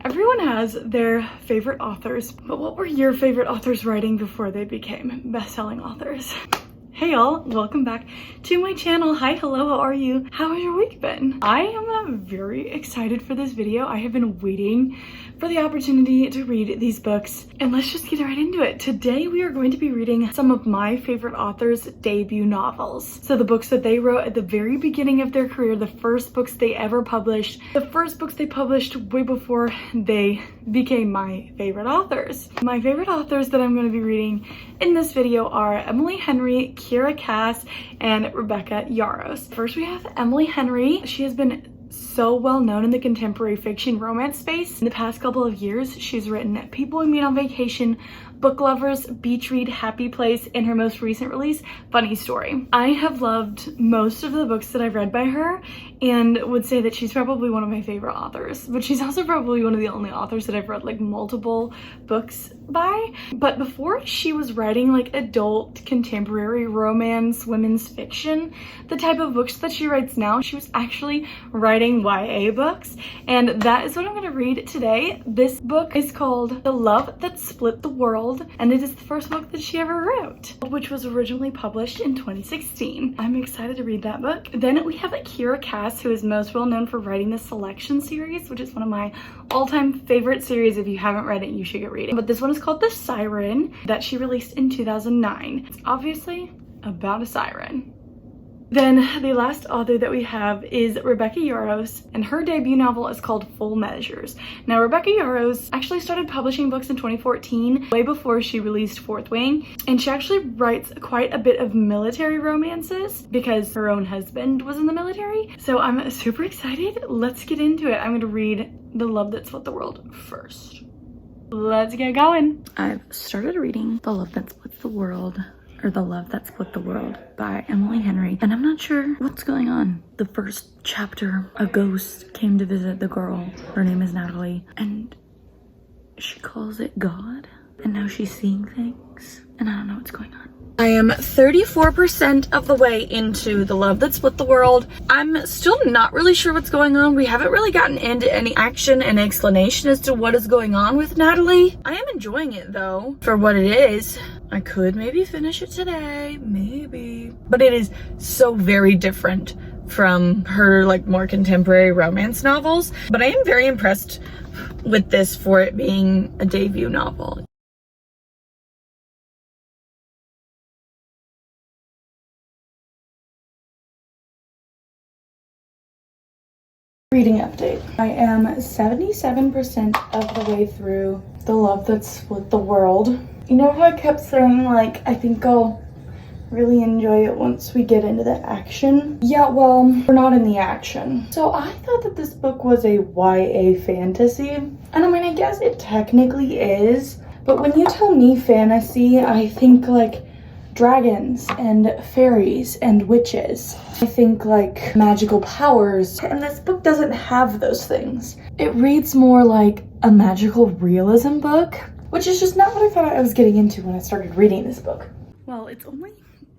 Everyone has their favorite authors, but what were your favorite authors writing before they became best-selling authors? Hey y'all, welcome back to my channel. Hi, hello, how are you? How has your week been? I am very excited for this video. I have been waiting for the opportunity to read these books, and let's just get right into it. Today we are going to be reading some of my favorite authors' debut novels. So the books that they wrote at the very beginning of their career, the first books they ever published, the first books they published way before they became my favorite authors. My favorite authors that I'm going to be reading in this video are Emily Henry, Kira Cass, and Rebecca Yarros. First we have Emily Henry. She has been so well known in the contemporary fiction romance space. In the past couple of years, she's written People We Meet on Vacation, Book Lovers, Beach Read, Happy Place, and her most recent release, Funny Story. I have loved most of the books that I've read by her and would say that she's probably one of my favorite authors, but she's also probably one of the only authors that I've read like multiple books by. But before she was writing like adult contemporary romance, women's fiction, the type of books that she writes now, she was actually writing YA books, and that is what I'm going to read today. This book is called The Love That Split the World, and it is the first book that she ever wrote, which was originally published in 2016. I'm excited to read that book. Then we have Kira Cass, who is most well known for writing the Selection series, which is one of my all-time favorite series. If you haven't read it, you should get reading. But this one is called The Siren, that she released in 2009. It's obviously about a siren. Then the last author that we have is Rebecca Yarros, and her debut novel is called Full Measures. Now, Rebecca Yarros actually started publishing books in 2014, way before she released Fourth Wing, and she actually writes quite a bit of military romances because her own husband was in the military. So I'm super excited. Let's get into it. I'm going to read The Love That Split the World first. Let's get going. I've started reading The Love That Split the World, or The Love That Split the World by Emily Henry, and I'm not sure what's going on. The first chapter, a ghost came to visit the girl. Her name is Natalie, and she calls it God, and now she's seeing things, and I don't know what's going on. I am 34% of the way into The Love That Split the World. I'm still not really sure what's going on. We haven't really gotten into any action and explanation as to what is going on with Natalie. I am enjoying it though, for what it is. I could maybe finish it today, maybe. But it is so very different from her like more contemporary romance novels. But I am very impressed with this for it being a debut novel. Reading update. I am 77% of the way through The Love That Split the World. You know how I kept saying like I think I'll really enjoy it once we get into the action? Yeah, well, we're not in the action. So I thought that this book was a YA fantasy, and I mean I guess it technically is, but when you tell me fantasy, I think like dragons and fairies and witches. I think like magical powers, and this book doesn't have those things. It reads more like a magical realism book, which is just not what I thought I was getting into when I started reading this book. Well, it's only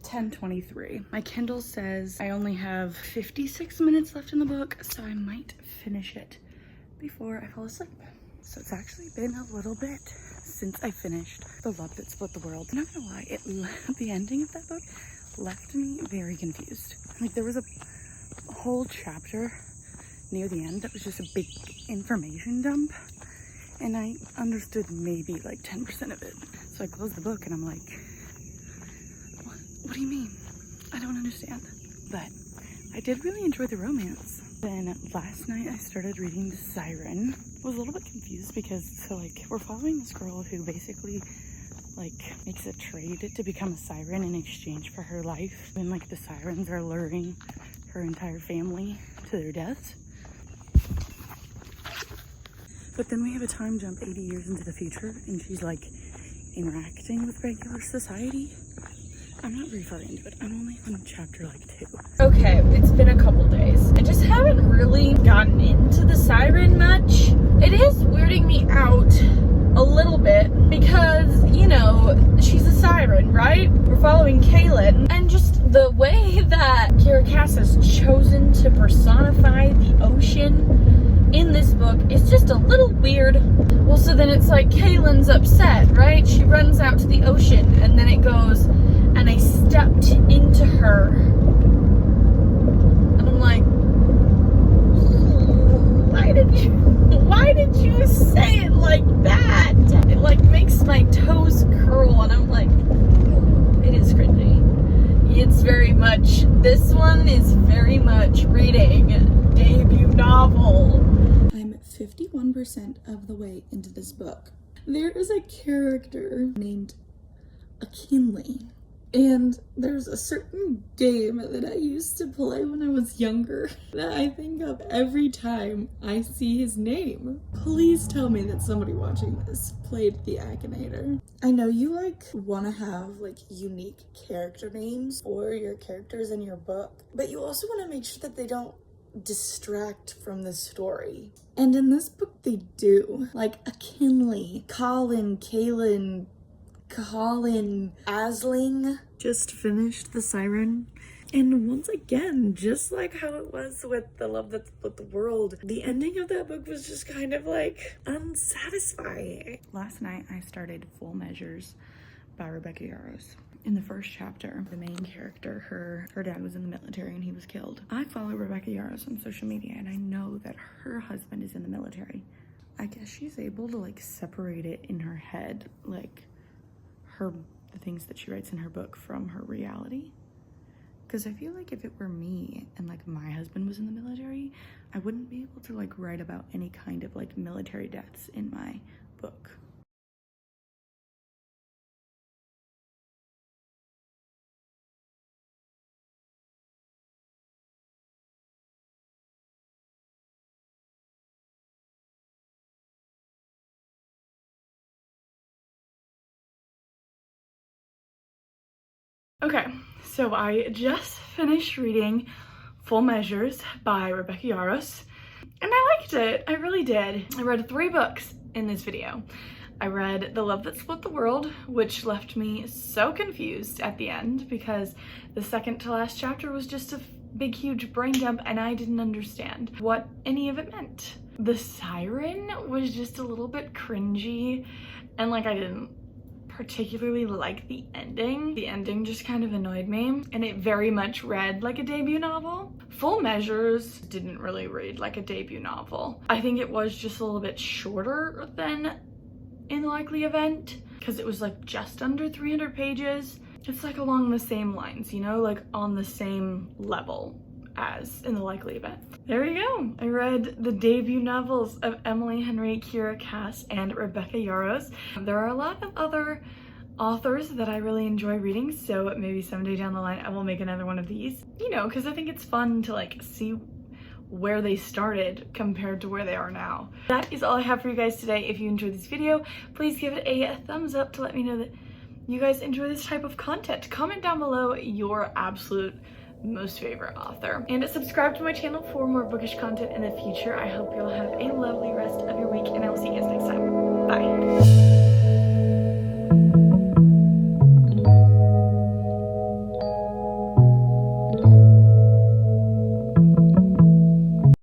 10:23. My Kindle says I only have 56 minutes left in the book, so I might finish it before I fall asleep. So it's actually been a little bit since I finished The Love That Split the World. I'm not gonna lie, the ending of that book left me very confused. Like there was a whole chapter near the end that was just a big information dump, and I understood maybe like 10% of it. So I closed the book and I'm like, what do you mean? I don't understand. But I did really enjoy the romance. Then last night I started reading The Siren. I was a little bit confused because so like we're following this girl who basically like makes a trade to become a siren in exchange for her life, and like the sirens are luring her entire family to their deaths. But then we have a time jump 80 years into the future and she's like interacting with regular society. I'm not very far into it. I'm only on chapter like 2. Okay, it's been a couple days. I just haven't really gotten into The Siren much. It is weirding me out a little bit because, you know, she's a siren, right? We're following Kaylin, and just the way that Kira Cass has chosen to personify the ocean in this book is just a little weird So then it's like Kaylin's upset, right? She runs out to the ocean, and then it goes, and I stepped into her. And I'm like, why did you say it like that? It like makes my toes curl, and I'm like, it is cringy. It's very much, this one is very much reading debut novel. I'm 51% of the way into this book. There is a character named Akinley, and there's a certain game that I used to play when I was younger that I think of every time I see his name. Please tell me that somebody watching this played the Akinator. I know you like want to have like unique character names for your characters in your book, but you also want to make sure that they don't distract from the story. And in this book they do. Like Akinley, Colin, Kaylin, Asling. Just finished The Siren. And once again, just like how it was with The Love That Split the World, the ending of that book was just kind of like unsatisfying. Last night I started Full Measures by Rebecca Yarros. In the first chapter, the main character, her dad was in the military and he was killed. I follow Rebecca Yarros on social media and I know that her husband is in the military. I guess she's able to like separate it in her head, like the things that she writes in her book from her reality. Because I feel like if it were me and like my husband was in the military, I wouldn't be able to like write about any kind of like military deaths in my book. Okay, so I just finished reading Full Measures by Rebecca Yarros, and I liked it. I really did. I read 3 books in this video. I read The Love That Split the World, which left me so confused at the end because the second to last chapter was just a big huge brain dump and I didn't understand what any of it meant. The Siren was just a little bit cringy and like I didn't particularly like the ending. The ending just kind of annoyed me and it very much read like a debut novel. Full Measures didn't really read like a debut novel. I think it was just a little bit shorter than In the Likely Event because it was like just under 300 pages. It's like along the same lines, you know, like on the same level as In the Likely Event. There you go. I read the debut novels of Emily Henry, Kira Cass, and Rebecca Yarros. There are a lot of other authors that I really enjoy reading, so maybe someday down the line I will make another one of these, you know, because I think it's fun to like see where they started compared to where they are now. That is all I have for you guys today. If you enjoyed this video, please give it a thumbs up to let me know that you guys enjoy this type of content. Comment down below your absolute most favorite author, and subscribe to my channel for more bookish content in the future. I hope you'll have a lovely rest of your week, and I will see you guys next time.